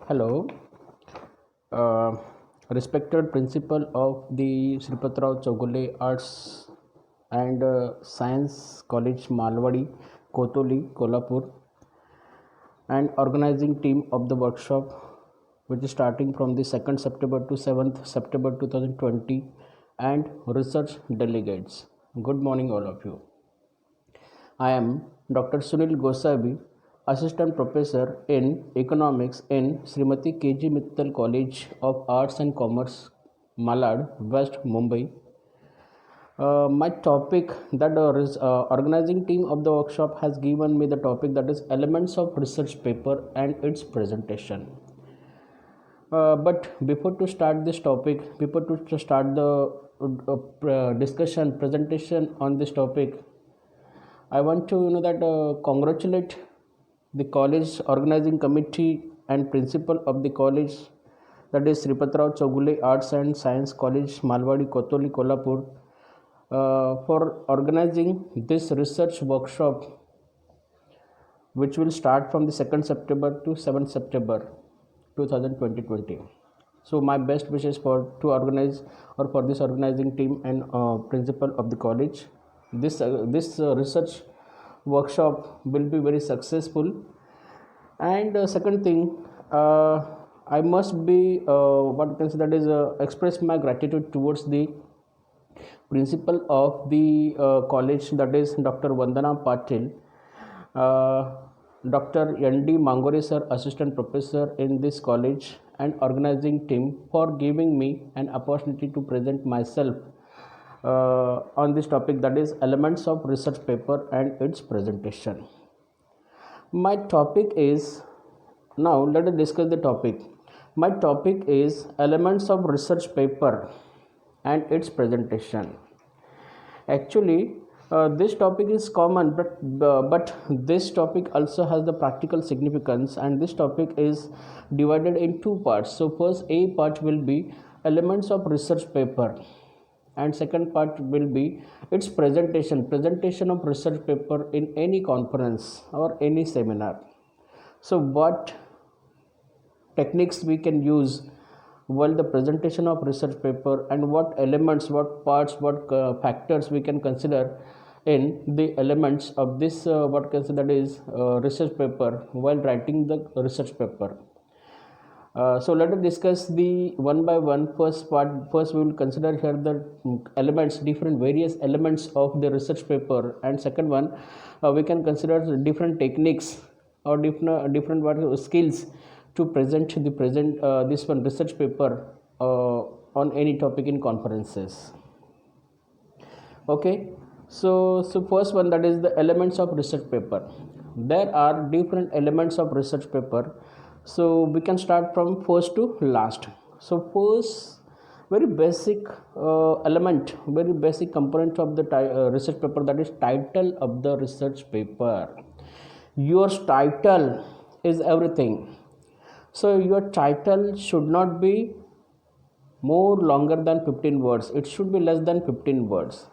Hello, uh, respected principal of the Sripatrao Chogule Arts and Science College Malwadi, Kotoli, Kolhapur, and organizing team of the workshop, which is starting from the 2nd September to 7th September 2020, and research delegates. Good morning, all of you. I am Dr. Sunil Gosavi, Assistant Professor in Economics in Srimati K.G. Mittal College of Arts and Commerce, Malad, West Mumbai. My topic that organizing team of the workshop has given me the topic that is elements of research paper and its presentation. But before to start this topic, before to start the discussion presentation on this topic, I want to that congratulate the college organizing committee and principal of the college, that is Sripatrao Chogule Arts and Science College, Malwadi, Kotoli, Kolhapur, for organizing this research workshop, which will start from the 2nd September to 7th September 2020. So my best wishes for to organize or for this organizing team and principal of the college. This research workshop will be very successful. And second thing, I must be what you can say that is express my gratitude towards the principal of the college, that is Dr. Vandana Patil, Dr. N.D. Mangore sir, assistant professor in this college, and organizing team for giving me an opportunity to present myself on this topic, that is elements of research paper and its presentation. My topic is, now let us discuss the topic. My topic is elements of research paper and its presentation. Actually, this topic is common, but this topic also has the practical significance, and this topic is divided in two parts. So first A part will be elements of research paper, and second part will be its presentation of research paper in any conference or any seminar. So what techniques we can use while the presentation of research paper, and what elements, what parts, what factors we can consider in the elements of this what can say that is research paper while writing the research paper. So let us discuss the one by one. First we will consider here the elements, different various elements of the research paper, and second one we can consider different techniques or different what skills to present this one research paper on any topic in conferences. Okay, so first one, that is the elements of research paper. There are different elements of research paper, so we can start from first to last. So first, very basic element, very basic component of the research paper, that is title of the research paper. Your title is everything. So your title should not be more longer than 15 words. It should be less than 15 words.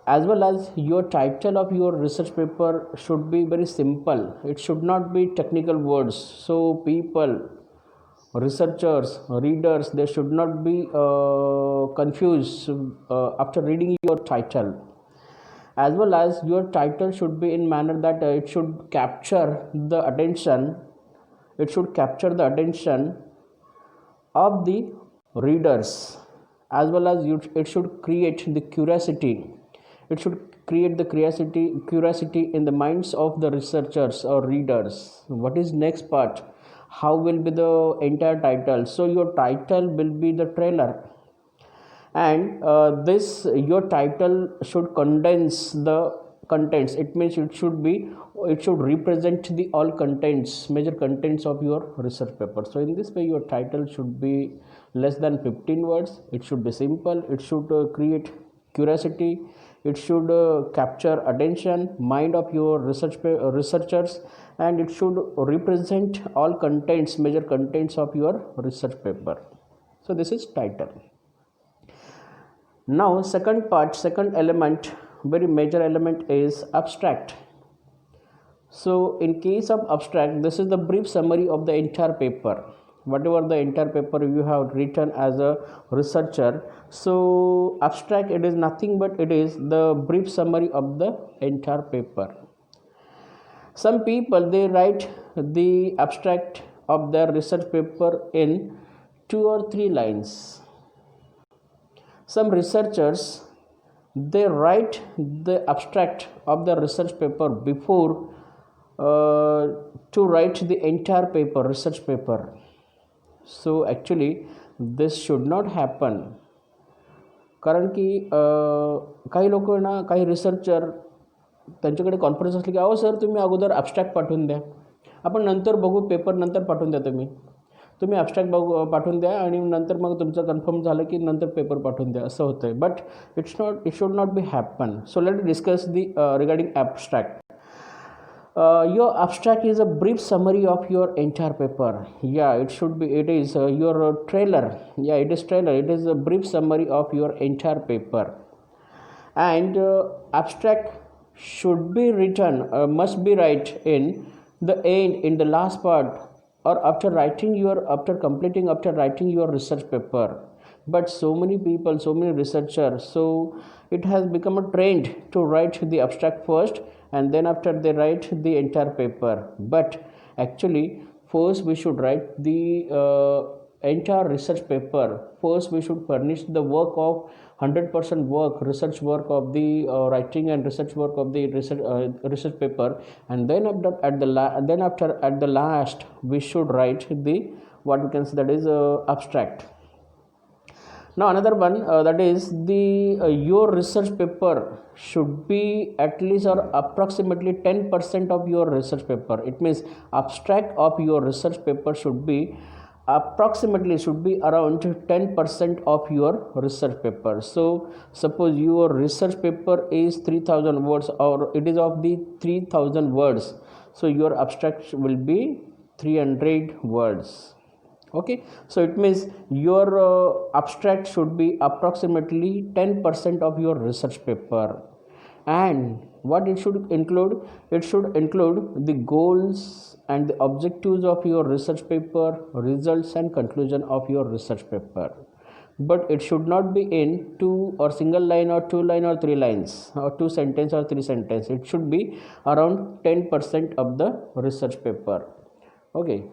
As well as your title of your research paper should be very simple. It should not be technical words. So people, researchers, readers, they should not be confused after reading your title. As well as your title should be in manner that it should capture the attention. It should capture the attention of the readers, as well as it should create the curiosity. It should create the curiosity in the minds of the researchers or readers. What is next part? How will be the entire title? So your title will be the trailer, and this your title should condense the contents. It means it should represent the all contents, major contents of your research paper. So in this way your title should be less than 15 words. It should be simple. It should create curiosity. It should capture attention, mind of your researchers, and it should represent all contents, major contents of your research paper. So this is title. Now second element, very major element, is abstract. So in case of abstract, this is the brief summary of the entire paper. Whatever the entire paper you have written as a researcher, so abstract, it is nothing but it is the brief summary of the entire paper. Some people, they write the abstract of their research paper in 2 or 3 lines. Some researchers, they write the abstract of the research paper before to write the entire paper, research paper. So actually this should not happen, कारण की काही लोक ना, काही researcher, त्यांच्याकडे confidence असले की अहो सर तुम्ही अगोदर ॲब्स्ट्रॅक्ट पाठवून द्या, आपण नंतर बघू, पेपर नंतर पाठवून द्या, तुम्ही ॲब्स्ट्रॅक्ट बघू पाठवून द्या आणि नंतर मग तुमचं कन्फर्म झालं की नंतर पेपर पाठवून द्या, असं होतं आहे. But it should not be happen. So let discuss the regarding abstract. Your abstract is a brief summary of your entire paper. Yeah, it should be, it is your trailer. Yeah, it is trailer, it is a brief summary of your entire paper. And abstract should be written, must be right in the end, in the last part, or after writing your research paper. But so many people, so many researchers, so it has become a trend to write the abstract first and then after they write the entire paper. But actually first we should write the entire research paper. First we should furnish the work of 100% work, research work of the writing and research work of the research paper, and then at the last we should write the, what we can say, that is abstract. Now another one, that is the your research paper should be at least or approximately 10% of your research paper. It means abstract of your research paper should be approximately, should be around 10% of your research paper. So suppose your research paper is 3000 words, or it is of the 3000 words, so your abstract will be 300 words. Okay, so it means your abstract should be approximately 10% of your research paper. And what it should include, it should include the goals and the objectives of your research paper, results and conclusion of your research paper. But it should not be in 2 or single line or 2 line or 3 lines or 2 sentence or 3 sentence. It should be around 10% of the research paper. Okay.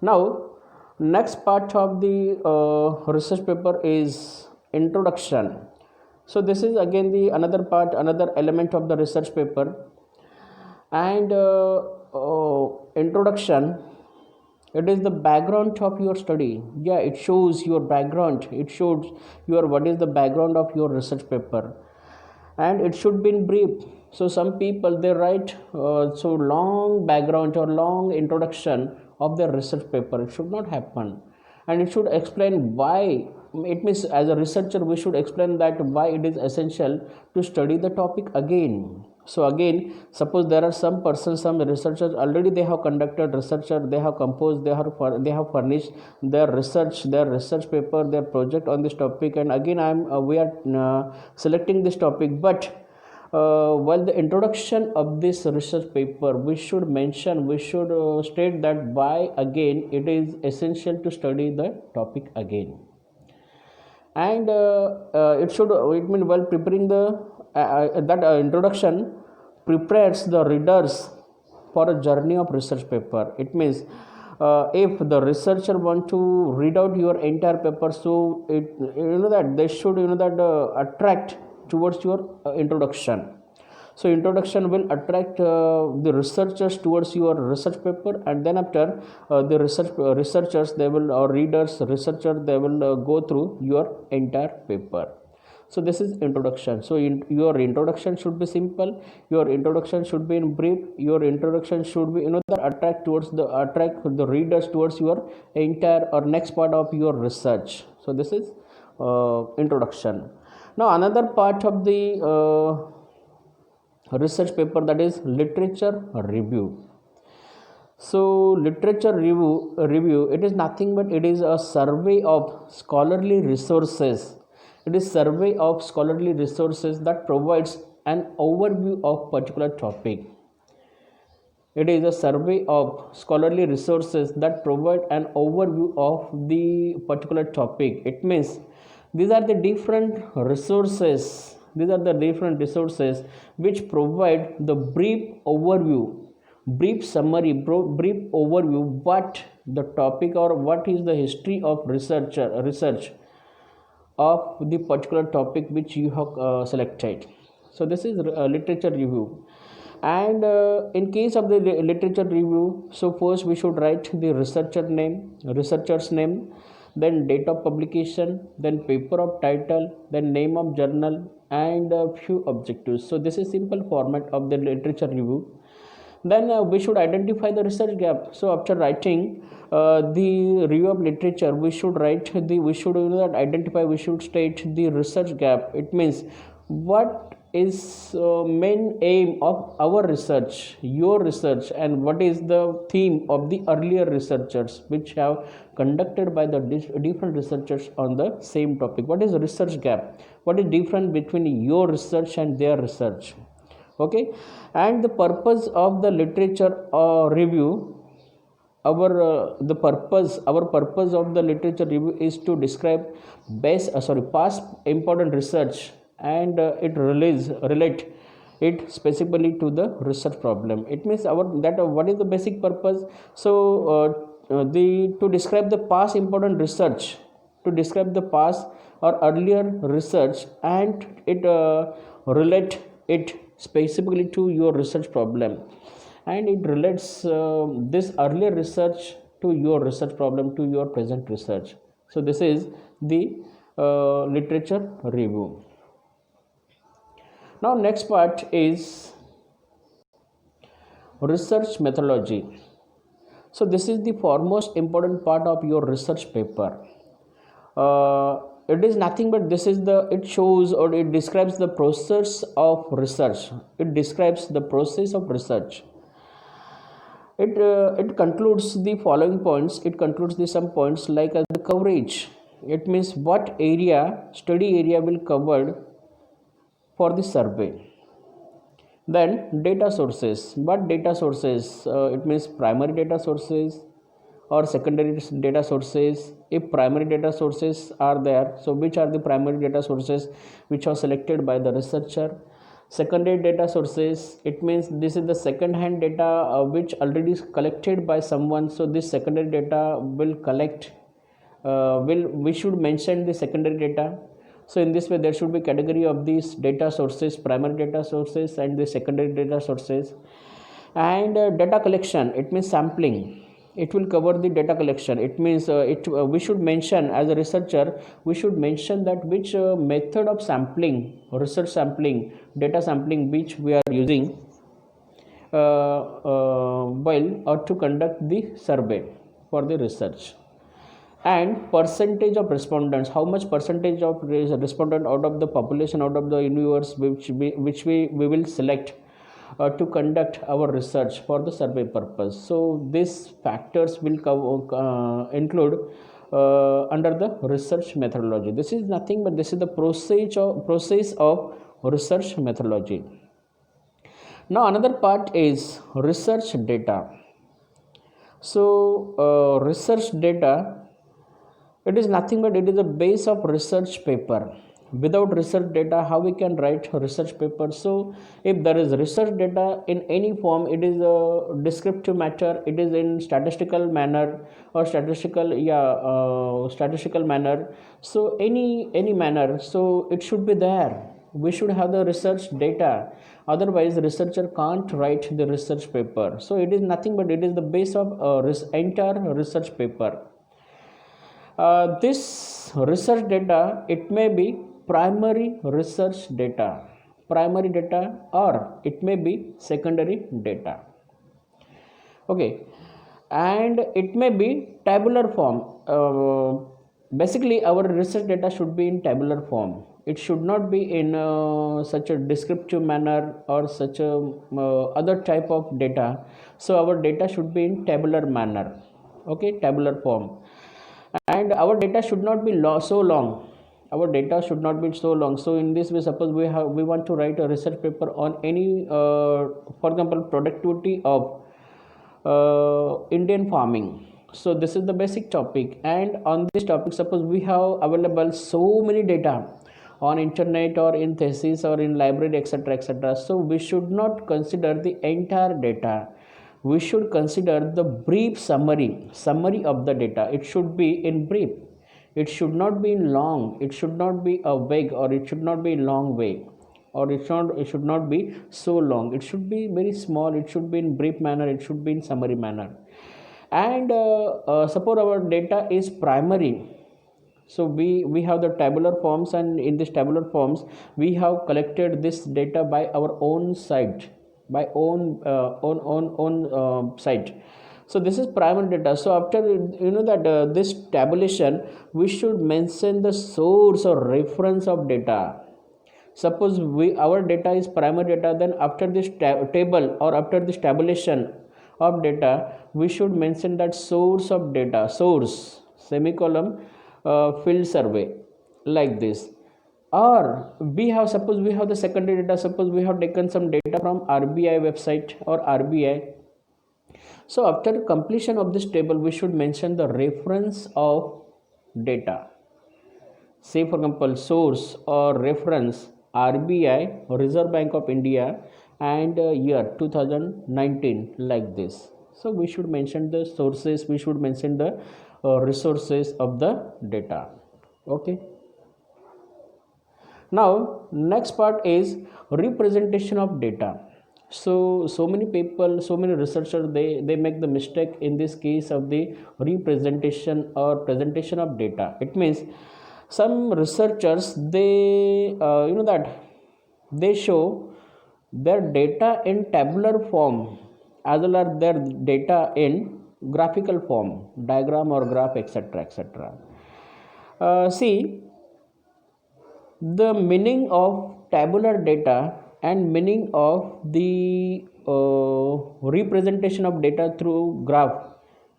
Now next part of the research paper is introduction. So this is again the another part, another element of the research paper. And introduction, it is the background of your study. Yeah, it shows your background, it shows your, what is the background of your research paper, and it should be in brief. So some people, they write so long background or long introduction of their research paper. It should not happen, and it should explain why. It means as a researcher we should explain that why it is essential to study the topic again. So again, suppose there are some persons, some researchers, already they have conducted research, they have composed, they have furnished their research paper, their project on this topic, and again we are selecting this topic. But while the introduction of this research paper, we should mention, we should state that why again it is essential to study the topic again. And it mean, while preparing the introduction prepares the readers for a journey of research paper. It means if the researcher want to read out your entire paper, so it, that they should attract towards your introduction. So introduction will attract the researchers towards your research paper, and then after the researchers, they will, or readers, researchers, they will go through your entire paper. So this is introduction. So your introduction should be simple, your introduction should be in brief, your introduction should be that attract the readers towards your entire or next part of your research. So this is introduction. Now another part of the research paper, that is literature review. So literature review, it is nothing but it is a survey of scholarly resources. It is survey of scholarly resources that provides an overview of particular topic. It is a survey of scholarly resources that provide an overview of the particular topic. It means these are the different resources. These are the different resources which provide the brief overview, brief summary, brief overview what the topic or what is the history of research of the particular topic which you have selected. So this is literature review. And in case of the literature review, so first we should write the researcher's name, then date of publication, then paper of title, then name of journal, and a few objectives. So this is simple format of the literature review. Then we should identify the research gap. So after writing the review of literature, we should identify, we should state the research gap. It means what is main aim of our research, your research, and what is the theme of the earlier researchers which have conducted by the different researchers on the same topic. What is research gap? What is different between your research and their research? Okay. And the purpose of the literature review, our purpose of the literature review is to describe past important research, and it relate it specifically to the research problem. It means what is the basic purpose? So to describe the past important research, to describe the past or earlier research, and it relate it specifically to your research problem, and it relates this earlier research to your research problem, to your present research. So this is the literature review. Now next part is research methodology. So this is the foremost important part of your research paper. It is nothing but it shows or it describes the process of research. It describes the process of research. It concludes the following points. It concludes some points like the coverage. It means what study area will covered for the survey. Then data sources. What data sources? It means primary data sources or secondary data sources. If primary data sources are there, so which are the primary data sources which are selected by the researcher? Secondary data sources, it means this is the second hand data which already is collected by someone. So this secondary data will collect we should mention the secondary data. So in this way there should be category of these data sources, primary data sources and the secondary data sources. And data collection, it means sampling. It will cover the data collection. It means we should mention, as a researcher, we should mention that which method of sampling, research sampling, data sampling which we are using while to conduct the survey for the research. And percentage of respondents, how much percentage of respondent out of the population, out of the universe which we will select to conduct our research for the survey purpose. So these factors will include under the research methodology. This is nothing but this is the process of research methodology. Now another part is research data. So research data, it is nothing but it is a base of research paper. Without research data, how we can write research paper? So if there is research data in any form, it is a descriptive matter, it is in statistical manner or statistical manner, so any manner, so it should be there. We should have the research data, otherwise researcher can't write the research paper. So it is nothing but it is the base of entire research paper. This research data, it may be primary research data, or it may be secondary data. Okay, and it may be tabular form. Basically our research data should be in tabular form. It should not be in such a descriptive manner or such a other type of data. So our data should be in tabular manner. Okay, tabular form. And our data should not be so long. our data should not be so long. So in this way, suppose we want to write a research paper on any for example productivity of Indian farming. So this is the basic topic, and on this topic, suppose we have available so many data on internet or in thesis or in library, etc., etc. So we should not consider the entire data. We should consider the brief summary of the data. It should be in brief. It should not be in long. It should not be a vague, or it should not be long way, or it should not be so long. It should be very small. It should be in brief manner. It should be in summary manner. And suppose our data is primary. So we have the tabular forms, and in this tabular forms we have collected this data by our own site, by own site. So this is primary data. So after that this tabulation, we should mention the source or reference of data. Suppose our data is primary data, then after this table or after this tabulation of data, we should mention that source of data, source semicolon field survey, like this. Or suppose we have the secondary data. Suppose we have taken some data from RBI website or RBI. So after completion of this table, we should mention the reference of data. Say for example, source or reference RBI, Reserve Bank of India, and year 2019, like this. So we should mention the sources, we should mention the resources of the data. Okay. Now next part is representation of data. So many people, so many researchers, they make the mistake in this case of the representation or presentation of data. It means some researchers, they that they show their data in tabular form as well as their data in graphical form, diagram or graph, etc., etc. See, the meaning of tabular data and meaning of the representation of data through graph,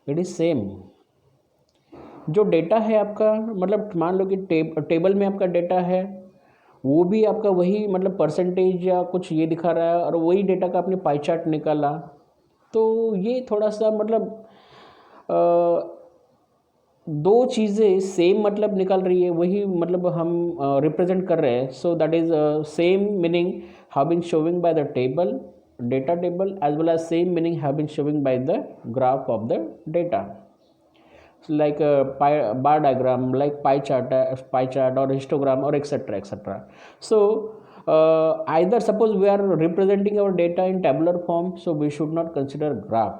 it is same. जो data है आपका, मतलब मान लो कि table में आपका data है, वो भी आपका वही मतलब परसेंटेज या कुछ ये दिखा रहा है, और वही डेटा का आपने पाई चार्ट निकाला, तो ये थोड़ा सा मतलब दो चीज़ें सेम मतलब निकल रही है, वही मतलब हम रिप्रेजेंट कर रहे हैं. So that is same meaning have been showing by the table, data table, as well as same meaning have been showing by the graph of the data. So like a bar diagram, like pie chart or histogram, or etc., etc. So either suppose we are representing our data in tabular form, so we should not consider graph.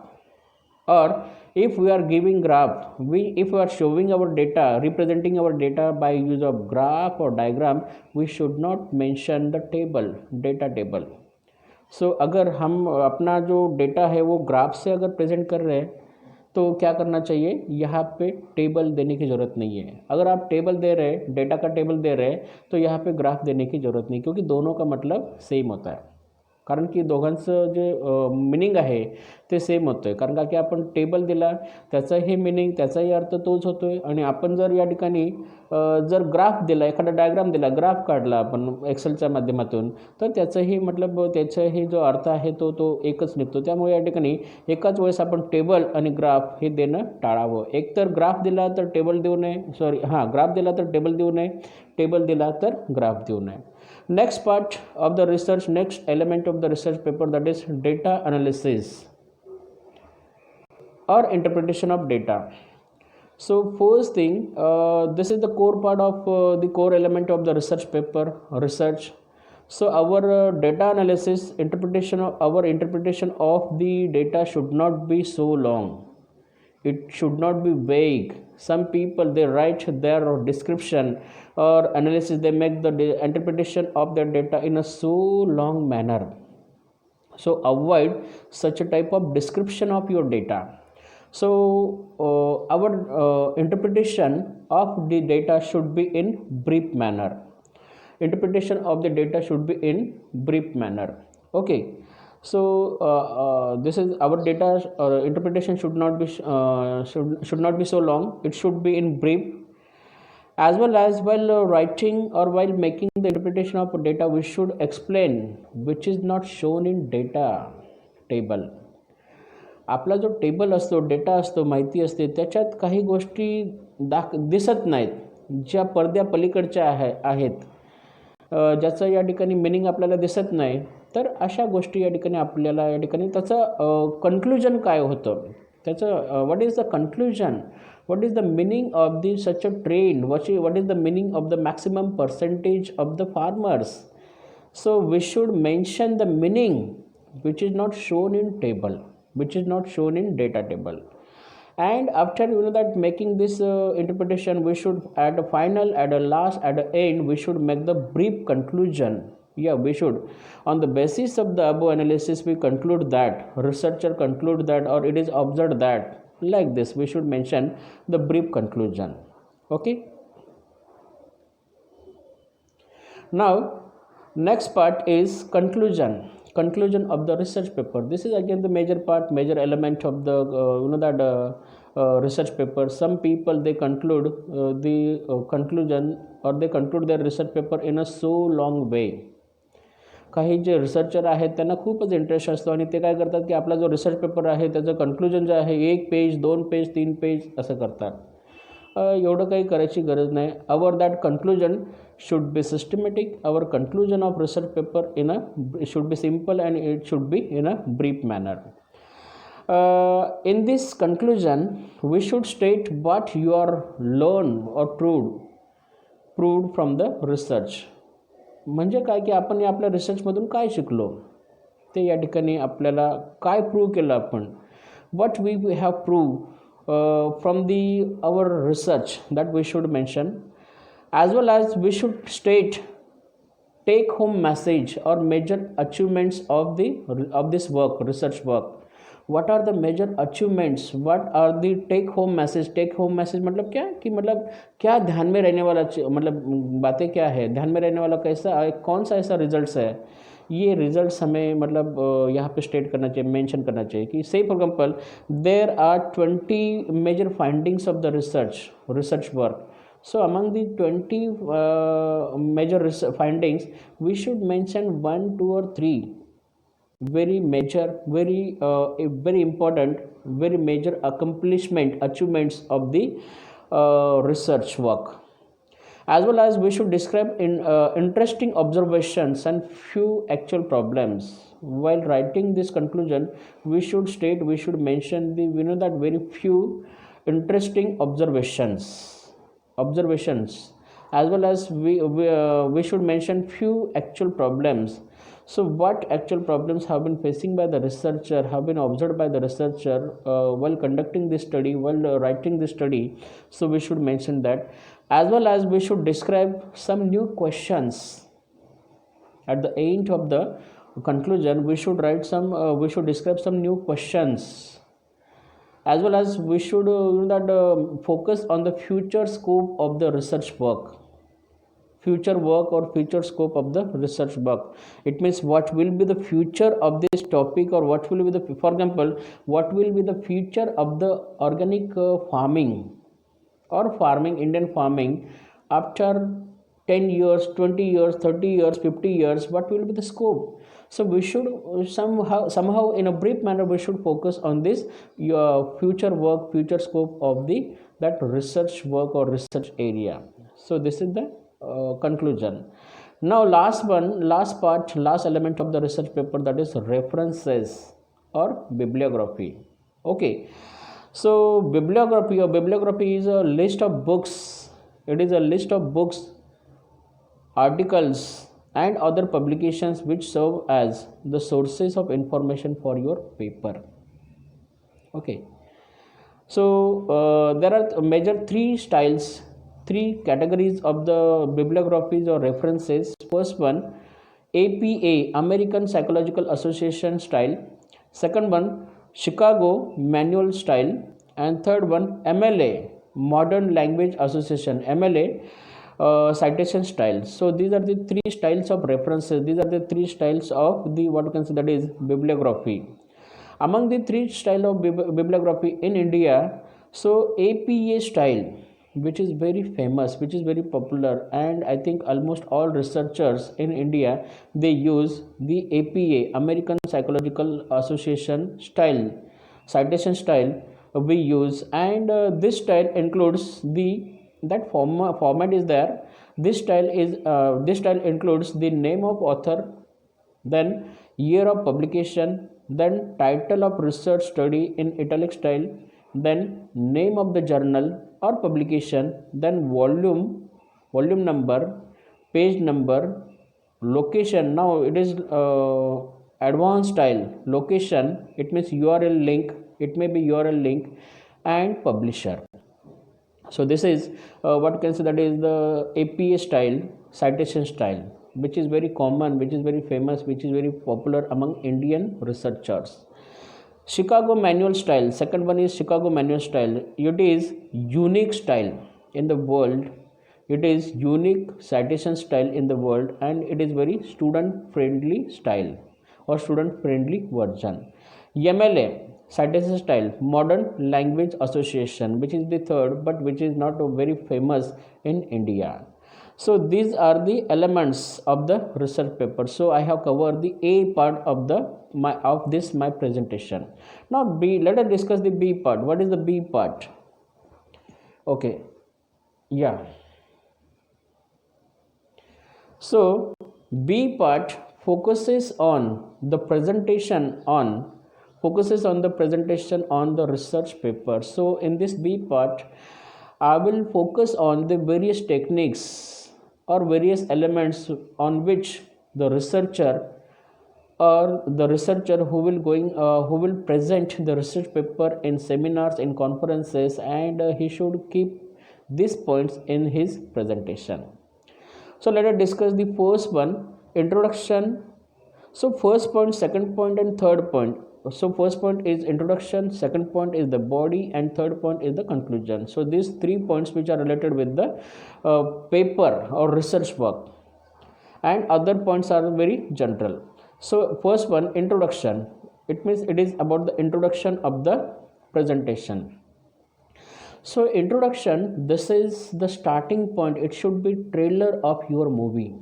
Or if we are giving graph, if we are showing our data, representing our data by use of graph or diagram, we should not mention the table, data table. सो अगर हम अपना जो data है वो graph से अगर present कर रहे हैं, तो क्या करना चाहिए, यहाँ पे टेबल देने की ज़रूरत नहीं है. अगर आप टेबल दे रहे हैं, डेटा का टेबल दे रहे हैं, तो यहाँ पे ग्राफ देने की ज़रूरत नाही, क्योंकि दोनों का मतलब सेम होता है. कारण की दोघांचं जे मिनिंग आहे ते सेम होतं आहे. कारण का की आपण टेबल दिला, त्याचाही मिनिंग, त्याचाही अर्थ तोच होतो आहे. आणि आपण जर या ठिकाणी जर ग्राफ दिला, एखादा डायग्राम दिला, ग्राफ काढला आपण एक्सेलच्या माध्यमातून, तर त्याचंही मतलब त्याचाही जो अर्थ आहे तो एकच निघतो. त्यामुळे या ठिकाणी एकाच वेळेस आपण टेबल आणि ग्राफ हे देणं टाळावं. एक तर ग्राफ दिला तर टेबल देऊ नये, ग्राफ दिला तर टेबल देऊ नये, टेबल दिला तर ग्राफ देऊ नये. Next part of the research, next element of the research paper, that is data analysis or interpretation of data. So first thing, this is the core part of the core element of the research paper, research. So our data analysis, our interpretation of the data should not be so long. It should not be vague. Some people, they write their description or analysis, they make the interpretation of their data in a so long manner. So avoid such a type of description of your data. So our interpretation of the data should be in brief manner. Interpretation of the data should be in brief manner. Okay. So this is our data interpretation should not be so long. It should be in brief. As well as while writing or while making the interpretation of data, we should explain which is not shown in data table. आपला जो table असतो, data असतो, माहिती असते, त्याच्यात काही गोष्टी दिसत नाहीत, ज्या पडद्या पलीकडच्या आहेत, ज्याचं या ठिकाणी मिनिंग आपल्याला दिसत नाही. तर अशा गोष्टी या ठिकाणी आपल्याला या ठिकाणी त्याचं कन्क्लुजन काय होतं, त्याचं what is the conclusion, what is the meaning of the such a trend, what is the meaning of the maximum percentage of the farmers. So we should mention the meaning which is not shown in table, which is not shown in data table. And after that making this interpretation, we should at a final, at a last, at the end, we should make the brief conclusion. Yeah, we should, on the basis of the above analysis, we conclude that, researcher conclude that, or it is observed that, like this we should mention the brief conclusion. Okay, now next part is conclusion of the research paper. This is again the major part, major element of the research paper. Some people, they conclude the conclusion, or they conclude their research paper in a so long way. काही जे researcher आहेत त्यांना खूपच interest असतो आणि ते काय करतात की आपला जो रिसर्च पेपर आहे त्याचं कन्क्लुजन जे आहे 1 पेज 2 पेज 3 पेज असं करतात. एवढं काही करायची गरज नाही. Our that conclusion should be systematic. Our conclusion of research paper should be simple and it should be in a brief manner. In this conclusion, we should state what you are learned or proved from the research. म्हणजे काय की आपण आपल्या रिसर्चमधून काय शिकलो ते या ठिकाणी आपल्याला काय प्रूव्ह केलं आपण, what we have proved from our research, that we should mention. As well as we should state take home message or major achievements of this work, research work. What are the major achievements, what are the take home message. take home message मतलब क्या कि मतलब क्या ध्यान में रहने वाला, मतलब बातें क्या है, ध्यान में रहने वाला कैसा, कौन सा ऐसा रिजल्ट्स है, ये रिजल्ट्स हमें मतलब यहाँ पे स्टेट करना चाहिए, मेंशन करना चाहिए कि say for example there are 20 major findings of the research work. So among the 20 major findings, we should mention 1, 2 or 3 very major, very important, very major achievements of the research work. As well as we should describe interesting observations and few actual problems. While writing this conclusion, we should mention that very few interesting observations, as well as we should mention few actual problems. So what actual problems have been facing by the researcher, have been observed by the researcher while conducting this study, while writing this study. So we should mention that. As well as we should describe some new questions. At the end of the conclusion, we should describe some new questions. As well as we should focus on the future scope of the research work. Future work or future scope of the research work. It means what will be the future of this topic, or what will be the, for example, what will be the future of the organic farming or Indian farming after 10 years, 20 years, 30 years, 50 years, what will be the scope. So we should somehow in a brief manner we should focus on this your future work, future scope of that research work or research area. So this is the conclusion. Now last element of the research paper, that is references or bibliography. Okay, so bibliography is a list of books. It is a list of books, articles and other publications which serve as the sources of information for your paper. Okay, so there are major three categories of the bibliographies or references. First one, APA, American Psychological Association style. Second one, Chicago Manual style. And third one, MLA, Modern Language Association, MLA citation style. So these are the three styles of references. These are the three styles of the what you can say, that is bibliography. Among the three style of bibliography in India, so APA style, which is very famous, which is very popular, and I think almost all researchers in India, they use the APA, American Psychological Association style, citation style we use. And this style includes the that format is there. This style includes the name of author, then year of publication, then title of research study in italic style, then name of the journal or publication, then volume number, page number, location. Now it is advanced style. Location, it means URL link, it may be URL link, and publisher. So this is what you can say, that is the APA style, citation style, which is very common, which is very famous, which is very popular among Indian researchers. Chicago manual style, second one is Chicago manual style. It is unique style in the world. It is unique citation style in the world, and it is very student friendly style or student friendly version. MLA citation style, Modern Language Association, which is the third, but which is not very famous in India. So these are the elements of the research paper. So I have covered the A part of my presentation. Now B, let us discuss the B part. What is the B part? Okay, yeah. So B part focuses on the presentation on the research paper. So in this B part, I will focus on the various techniques or various elements on which the researcher who will present the research paper in seminars, in conferences, and he should keep these points in his presentation. So let us discuss the first one, introduction. So first point, second point, and third point. So first point is introduction, second point is the body, and third point is the conclusion. So these 3 points which are related with the paper or research work, and other points are very general. So first one, introduction. It means it is about the introduction of the presentation. So introduction, this is the starting point. It should be trailer of your movie.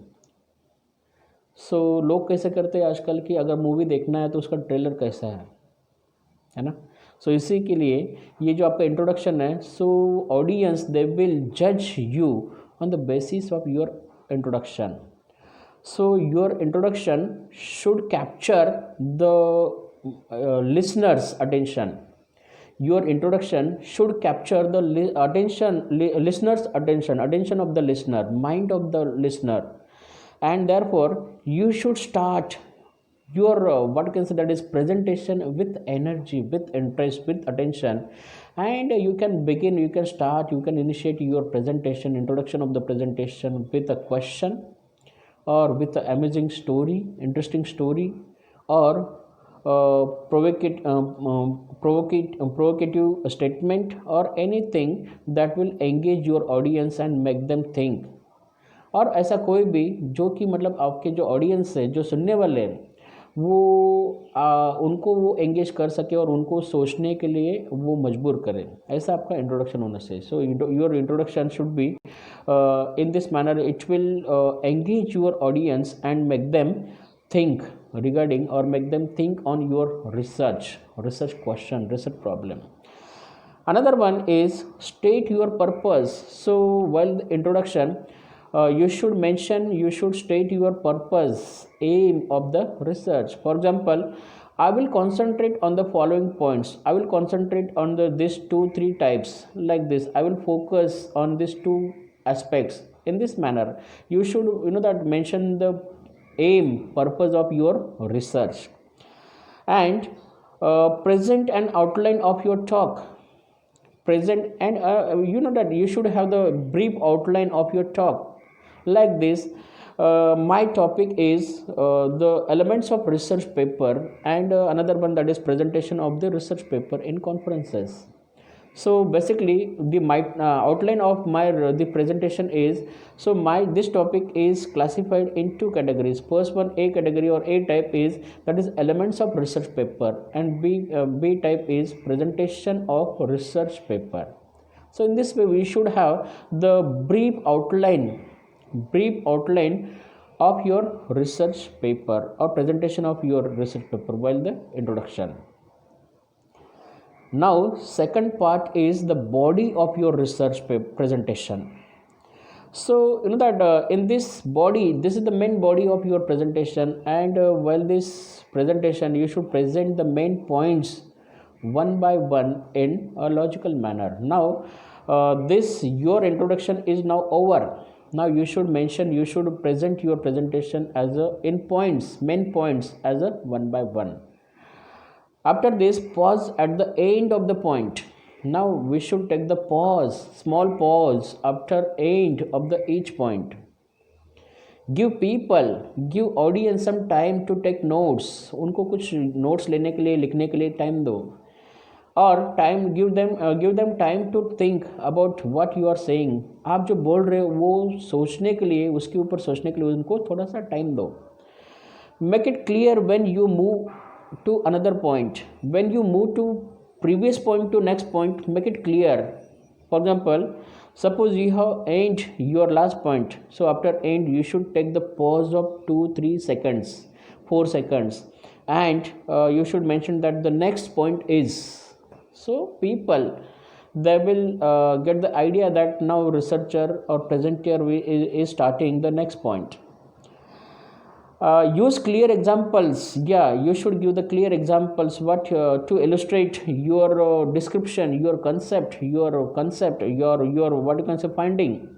सो लोग कैसे करते हैं आजकल कि अगर movie देखना है तो उसका ट्रेलर कैसा है ना. सो इसी के लिए ये जो आपका इंट्रोडक्शन है, सो ऑडियंस दे विल जज you on the basis of your introduction. So your introduction should capture the listeners attention. Your introduction should capture the listener's attention of the listener, mind of the listener, and therefore you should start your what can say, that is presentation with energy, with interest, with attention, and you can initiate your presentation, introduction of the presentation, with a question or with an amazing story, interesting story, or provocative statement, or anything that will engage your audience and make them think. और ऐसा कोई भी जो कि मतलब आपके जो audience है, जो सुनने वाले हैं, वो उनको वो एंगेज कर सके और उनको सोचने के लिए वो मजबूर करे, ऐसा आपका इंट्रोडक्शन होना चाहिए. So your introduction should be in this manner. It will engage your audience and make them think regarding, or make them think on your research question, research problem. Another one is state your purpose. So while the introduction, you should state your purpose, aim of the research. For example, I will concentrate on the following points. I will concentrate on these 2-3 types, like this. I will focus on these 2 aspects. In this manner, you should that mention the aim, purpose of your research, and present an outline of your talk. Present and that you should have the brief outline of your talk, like this. My topic is the elements of research paper, and another one, that is presentation of the research paper in conferences. So basically the outline of the presentation is, so this topic is classified in 2 categories. First one, A category or A type is, that is elements of research paper, and B type is presentation of research paper. So in this way we should have the brief outline of your research paper or presentation of your research paper while the introduction. Now second part is the body of your research presentation. So you know that in this body, this is the main body of your presentation, and while this presentation you should present the main points one by one in a logical manner. Now this your introduction is now over. Now you should present your presentation as a in points, main points as a one by one. After this, pause at the end of the point. Now we should take the small pause after end of the each point. Give audience some time to take notes. उनको कुछ notes लेने के लिए, लिखने के लिए time दो. और give them time to think about what you are saying. आप जो बोल रहे हो वो सोचने के लिए, उसके ऊपर सोचने के लिए उनको थोड़ा सा time दो. Make it clear when you move to another point. When you move to previous point to next point, make it clear. For example, suppose you have end your last point, so after end you should take the pause of 2-3 seconds, 4 seconds, and you should mention that the next point is. So people, they will get the idea that now researcher or presenter is starting the next point. Use clear examples. You should give the clear examples what to illustrate your description, your concept, your what you can say finding.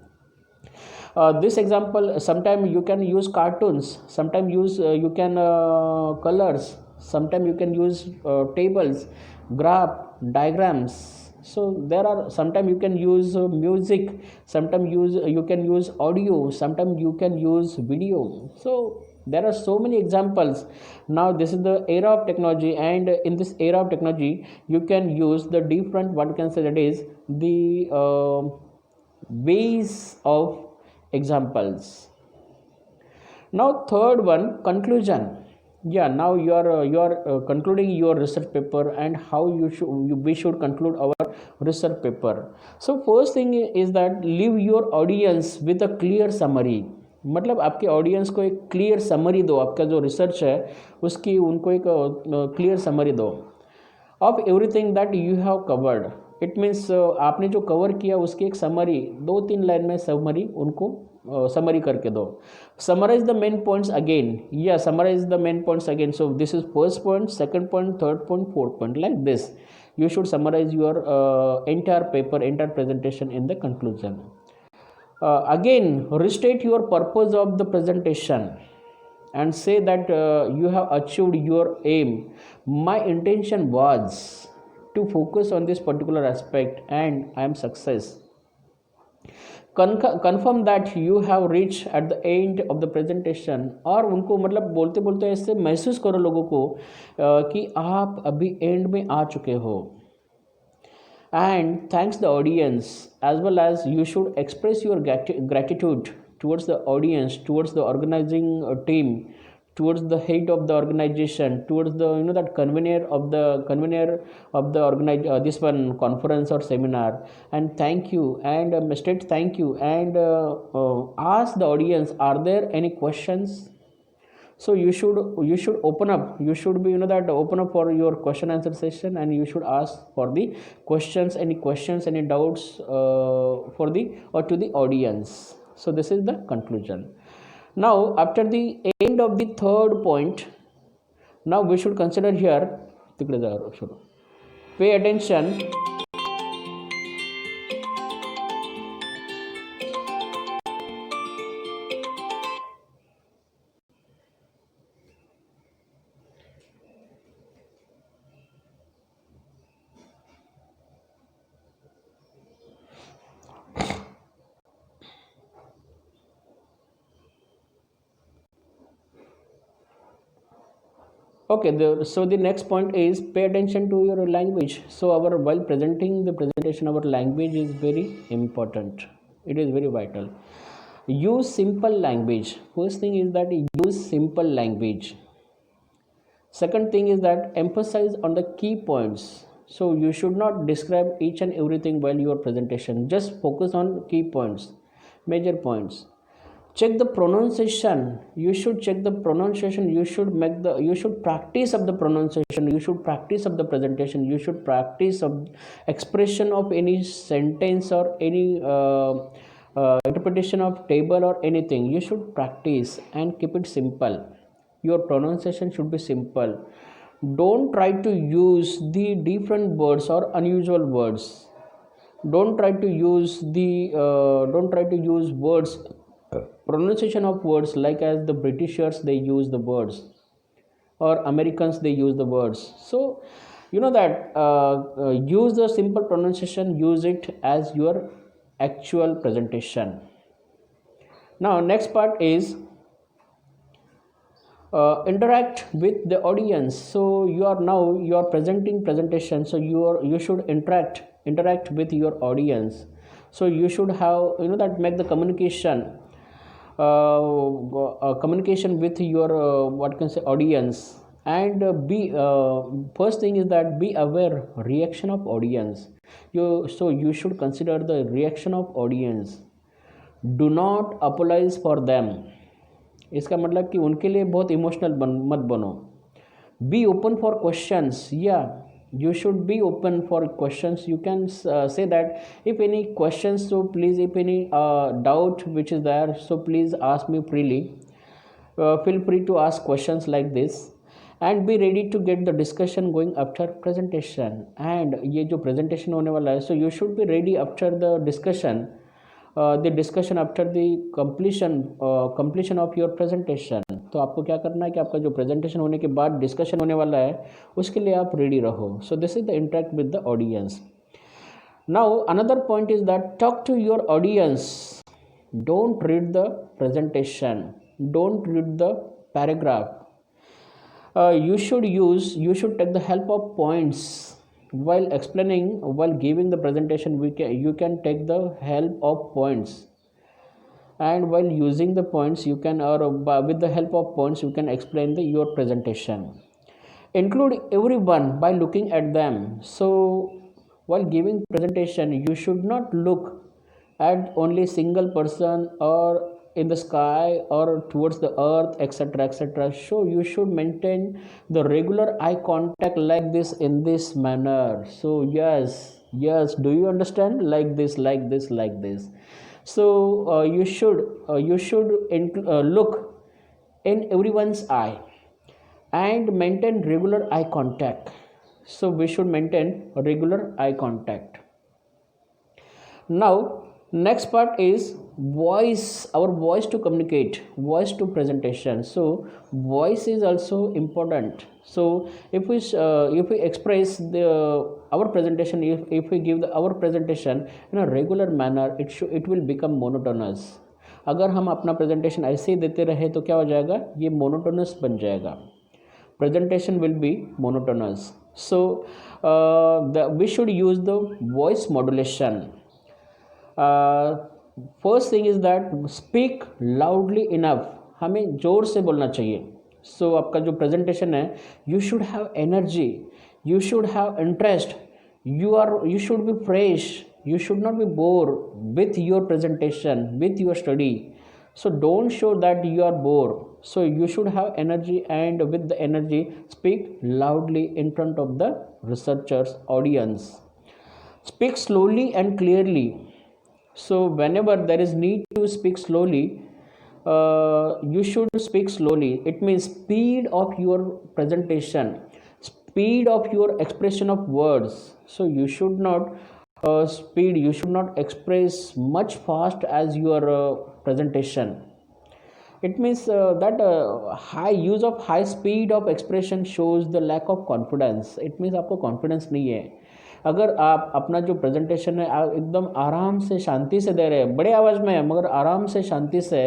This example, sometimes you can use cartoons, sometimes you can colors, sometimes you can use tables, graph, diagrams. So there are, sometimes you can use music, sometimes you can use audio, sometimes you can use video. So there are so many examples. Now this is the era of technology, and in this era of technology you can use the different, what you can say, that is the ways of examples. Now third one, conclusion. Now you are concluding your research paper, and how we should conclude our research paper. So first thing is that leave your audience with a clear summary. मतलब आपके audience को एक clear summary दो, आपका जो research है उसकी उनको एक क्लियर समरी दो of everything that you have covered. It means आपने जो कवर किया उसकी एक समरी, 2-3 लाइन में समरी उनको समरी करके दो. Summarise the main points again. Summarise the main points again. So this is first point, second point, third point, fourth point, like this you should summarize your entire paper, entire presentation in the conclusion. Again, restate your purpose of the presentation and say that you have achieved your aim. My intention was to focus on this particular aspect and I am success. Confirm that you have reached at the end of the presentation. और उनको मतलब बोलते बोलते ऐसे महसूस करो लोगों को कि आप अभी एंड में आ चुके हो. And thanks the audience, as well as you should express your gratitude towards the audience, towards the organizing team, towards the head of the organization, towards the that convener of the this one conference or seminar, and thank you, and state thank you, and ask the audience, are there any questions? So you should open up, you should be that open up for your question answer session, and you should ask for the questions, any doubts for the or to the audience. So this is the conclusion. Now after the end of the third point, now we should consider here, pay attention. Okay, so the next point is pay attention to your language. So while presenting the presentation, our language is very important. It is very vital. Use simple language. First thing is that use simple language. Second thing is that emphasize on the key points. So you should not describe each and everything while your presentation. Just focus on key points, major points. Check the pronunciation. You should check the pronunciation. You should practice of the pronunciation. You should practice of the presentation. You should practice of expression of any sentence or any interpretation of table or anything. You should practice and keep it simple. Your pronunciation should be simple. Don't try to use the different words or unusual words. Don't try to use words, pronunciation of words like as the Britishers they use the words, or Americans they use the words. So you know that use the simple pronunciation, use it as your actual presentation. Now next part is interact with the audience. So you are presenting presentation, so you should interact with your audience. So you should have, you know, that make the communication with your what can say audience. And be first thing is that be aware reaction of audience. You should consider the reaction of audience. Do not apologize for them. इसका मतलब कि उनके लिए बहुत emotional मत बनो. Be open for questions. या you should be open for questions. You can say that if any questions, so please, if any doubt which is there, so please ask me freely. Feel free to ask questions like this, and be ready to get the discussion going after presentation. And ये जो presentation होने वाला है, so you should be ready after the discussion after the completion of your presentation. तो आपको क्या करना है कि आपका जो presentation होने के बाद discussion होने वाला है उसके लिए आप ready रहो. So this is the interact with the audience. Now another point is that talk to your audience. Don't read the presentation. Don't read the paragraph. You should take the help of points. While giving the presentation, you can take the help of points, and while using the points you can, or with the help of points you can explain your presentation. Include everyone by looking at them. So while giving presentation you should not look at only single person or in the sky or towards the earth, etc. So you should maintain the regular eye contact like this, in this manner. So yes, do you understand? Like this. So you should look in everyone's eye and maintain regular eye contact. So we should maintain regular eye contact. Now next part is our voice to communicate, voice to presentation. So voice is also important. So if we express our presentation, if we give our presentation in a regular manner, it will become monotonous. अगर हम अपना presentation ऐसे ही देते रहे तो क्या हो जाएगा, ये monotonous बन जाएगा. Presentation will be monotonous. So we should use the voice modulation. First thing is that speak loudly enough. हमें ज़ोर से बोलना चाहिए. सो आपका जो प्रेजेंटेशन है, you should have energy, you should have interest, you should be fresh, you should not be bored with your presentation, with your study. So don't show that you are bored. So you should have energy, and with the energy speak loudly in front of the researchers audience. Speak slowly and clearly. So whenever there is need to speak slowly, you should speak slowly. It means speed of your presentation, speed of your expression of words. So you should not you should not express much fast as your presentation. It means that high use of high speed of expression shows the lack of confidence. It means आपको confidence नहीं है. अगर आप अपना जो presentation है आप एकदम आराम से शांति से दे रहे हैं, बड़े आवाज़ में है मगर आराम से शांति से,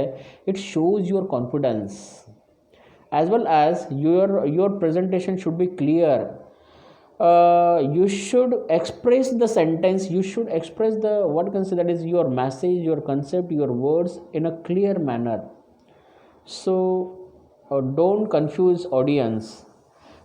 it shows your confidence. as well as your presentation should be clear. You should express the sentence, you should express the what can say that is your message, your concept, your words in a clear manner. So don't confuse audience.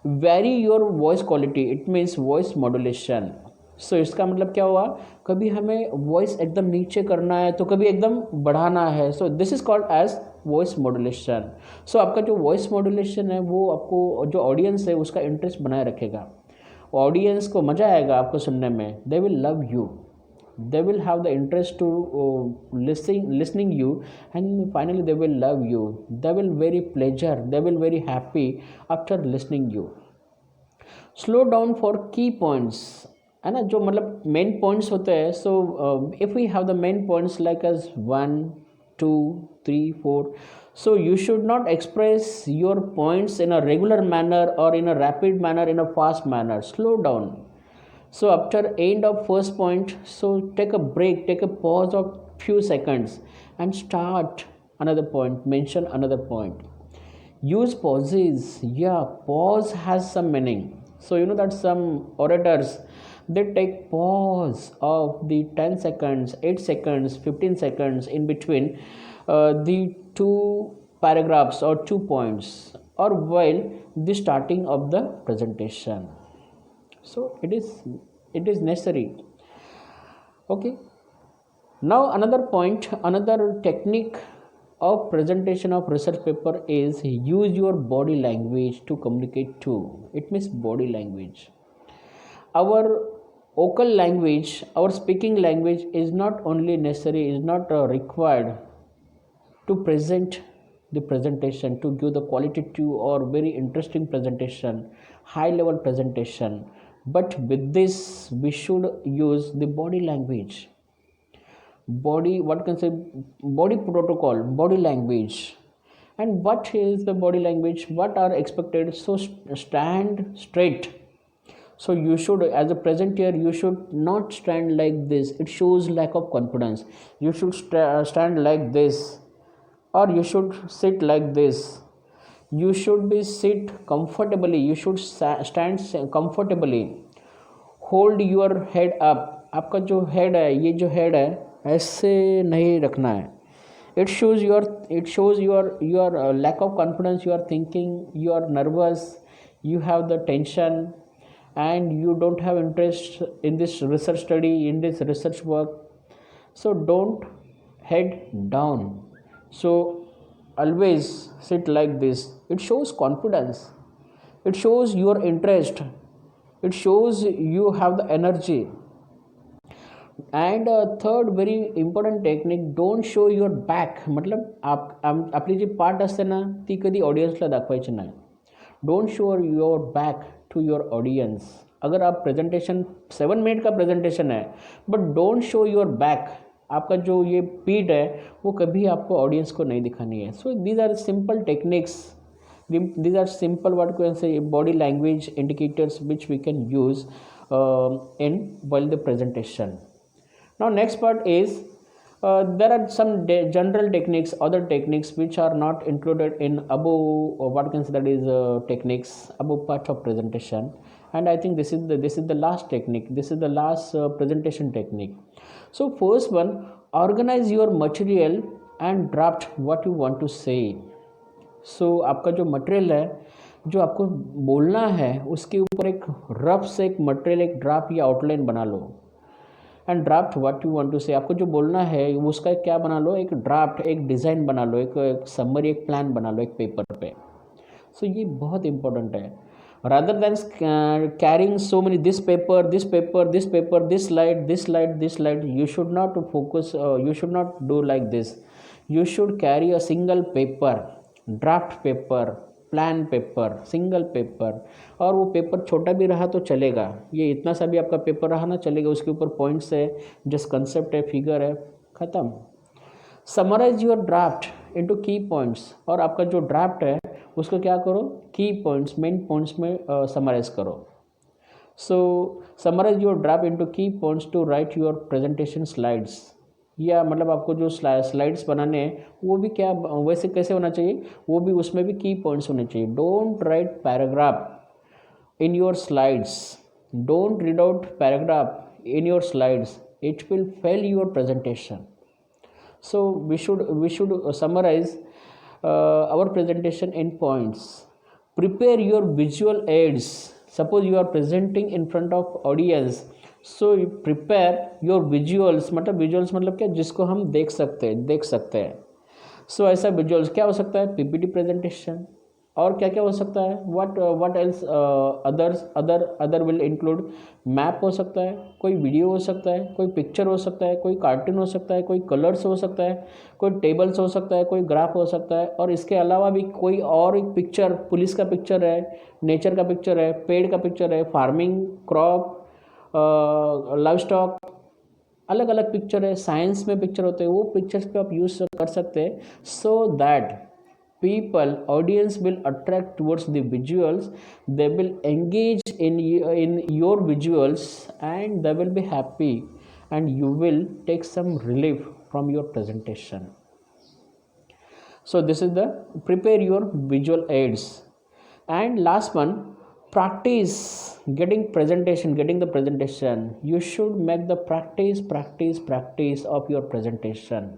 Vary your voice quality, it means voice modulation. So इसका मतलब क्या हुआ, कभी हमें voice एकदम नीचे करना है तो कभी एकदम बढ़ाना है, so this is called as voice modulation. So आपका जो वॉइस मॉड्यूलेशन है वो आपको जो ऑडियंस है उसका इंटरेस्ट बनाए रखेगा, ऑडियंस को मज़ा आएगा आपको सुनने में, they will love you, they will have the interest to listening you, and finally they will love you, they will very pleasure, they will very happy after listening you। Slow down for key points, है ना, जो मतलब main points होते हैं। So if we have the main points like as 1 2 3 4, so you should not express your points in a regular manner or in a rapid manner, in a fast manner, slow down। So after end of first point, so take a break, take a pause of few seconds and start another point, mention another point, use pauses, yeah, pause has some meaning। So you know that some orators, they take pause of the 10 seconds, 8 seconds, 15 seconds in between the two paragraphs or 2 points, or while the starting of the presentation। So it is necessary, okay। Now another point, another technique of presentation of research paper is use your body language to communicate too, it means body language, our vocal language, our speaking language is not only necessary, is not required to present the presentation, to give the qualitative or very interesting presentation, high level presentation, but with this we should use the body language, body, what can say, body protocol, body language। And what is the body language, what are expected, so stand straight। So you should, as a presenter, you should not stand like this, it shows lack of confidence, you should stand like this, or you should sit like this, you should be sit comfortably, you should stand comfortably, hold your head up, आपका जो head है, ये जो head है ऐसे नहीं रखना है, it shows your lack of confidence, you are thinking, you are nervous, you have the tension and you don't have interest in this research study, in this research work, so don't head down, so always sit like this, it shows confidence, it shows your interest, it shows you have the energy। And third very important technique, don't show your back, मतलब आपली जी part असते ना ती कधी ऑडियन्सला दाखवायची नाही, don't show your back to your audience. अगर आप प्रेजेंटेशन 7 मिनट का प्रेजेंटेशन है but don't show your back, आपका जो ये पीठ है वो कभी आपको ऑडियंस को नहीं दिखानी है। So these are simple techniques, these are simple, what you can say, body language indicators which we can use in while the presentation। Now next part is there are some general techniques, other techniques which are not included in above, what you can say, that is techniques above part of presentation, and I think this is the last technique, this is the last presentation technique। So first one, organize your material and draft what you want to say। सो आपका जो material है, जो आपको बोलना है, उसके ऊपर एक रफ से एक मटेरियल, एक ड्राफ्ट या आउटलाइन बना लो। And draft what you want to say, आपको जो बोलना है उसका क्या बना लो, एक ड्राफ्ट, एक डिज़ाइन बना लो, एक समरी, एक प्लान बना लो एक पेपर पे। सो ये बहुत इंपॉर्टेंट है, rather than carrying so many this paper, this paper, this paper, this slide, this slide, this slide, you should not focus, you should not do like this, you should carry a single paper, draft paper, plan paper, single paper, और वो paper छोटा भी रहा तो चलेगा, ये इतना सा भी आपका पेपर रहा ना चलेगा, उसके ऊपर पॉइंट्स है, जस्ट कंसेप्ट है, फिगर है, ख़त्म। Summarise your draft into key points, और आपका जो ड्राफ्ट है उसको क्या करो, की पॉइंट्स, मेन पॉइंट्स में समराइज करो। So summarise your draft into key points to write your presentation slides, या मतलब आपको जो स्लाइड्स बनाने हैं वो भी क्या वैसे कैसे होना चाहिए, वो भी उसमें भी की पॉइंट्स होने चाहिए। Don't write paragraph in your slides, don't read out paragraph in your slides, it will fail your presentation. So we should summarize our presentation in points, prepare your visual aids. Suppose you are presenting in front of audience, so you prepare your visuals. मतलब visuals मतलब क्या, जिसको हम देख सकते हैं. सो ऐसा visuals क्या हो सकता है, पीपीटी प्रेजेंटेशन. और क्या क्या हो सकता है, what else, other will include map हो सकता है, कोई वीडियो हो सकता है, कोई पिक्चर हो सकता है, कोई कार्टून हो सकता है, कोई कलर्स हो सकता है, कोई टेबल्स हो सकता है, कोई ग्राफ हो सकता है. और इसके अलावा भी कोई और एक पिक्चर, पुलिस का पिक्चर है, नेचर का पिक्चर है, पेड़ का पिक्चर है, फार्मिंग, क्रॉप, लाइव स्टॉक, अलग अलग पिक्चर है. साइंस में पिक्चर होते हैं, वो पिक्चर्स पे आप यूज कर सकते हैं. So that people, audience will attract towards the visuals, they will engage in your visuals, and they will be happy, and you will take some relief from your presentation. So this is the prepare your visual aids. And last one, practice getting the presentation. You should make the practice of your presentation.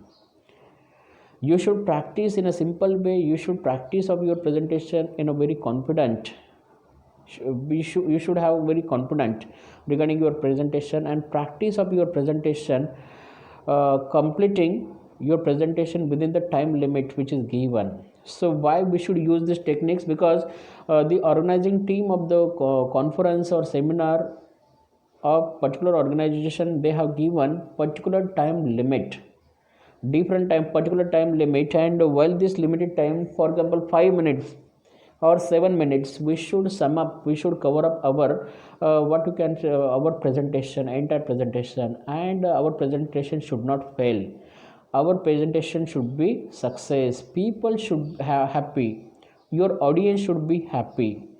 You should practice in a simple way. You should practice of your presentation in a very confident. You should have very confident regarding your presentation, and practice of your presentation, completing your presentation within the time limit which is given. So why we should use these techniques? Because the organizing team of the conference or seminar of particular organization, they have given particular time limit, particular time limit. And while this limited time, for example 5 minutes or 7 minutes, we should sum up, we should cover up our what you can our presentation, entire presentation. And our presentation should not fail. Our presentation should be success. People should have happy, your audience should be happy,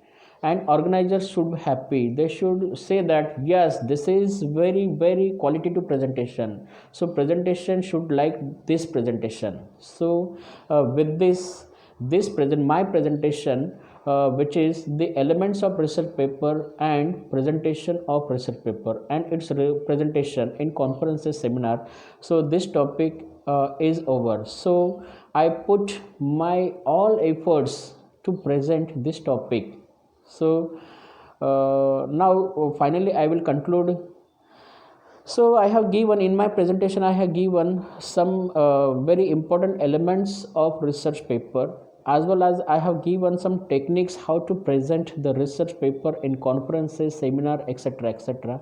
and organizers should be happy. They should say that yes, this is very qualitative presentation, so presentation should like this presentation. So with this present my presentation, which is the elements of research paper and presentation of research paper and its presentation in conferences, seminar. So this topic is over. So I put my all efforts to present this topic. So now finally I will conclude. So I have given in my presentation, I have given some very important elements of research paper, as well as I have given some techniques how to present the research paper in conferences, seminar, etc.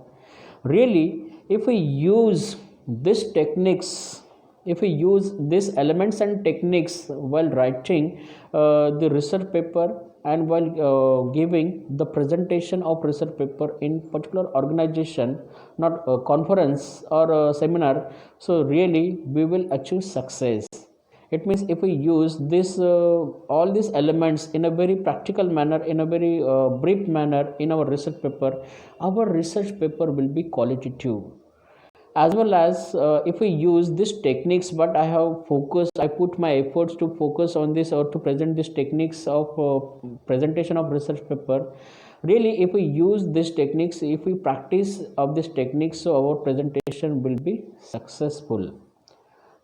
Really, if we use these techniques, if we use these elements and techniques while writing the research paper, and while giving the presentation of research paper in particular organization, not a conference or a seminar, so really we will achieve success. It means if we use this all these elements in a very practical manner, in a very brief manner in our research paper, our research paper will be qualitative. As well as if we use these techniques, but I put my efforts to focus on this, or to present these techniques of presentation of research paper. Really, if we use these techniques, if we practice of these techniques, so our presentation will be successful.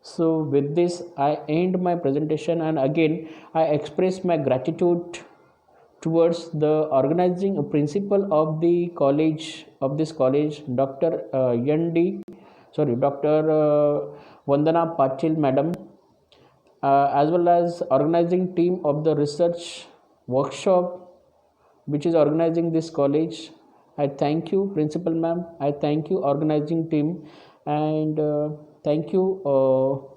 So with this I end my presentation, and again I express my gratitude towards the organizing principal of the college, of this college, Dr. Dr. Vandana Patil madam, as well as organizing team of the research workshop which is organizing this college. I thank you principal ma'am, I thank you organizing team, and thank you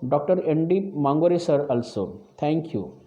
Dr. ND Mangore sir also. Thank you.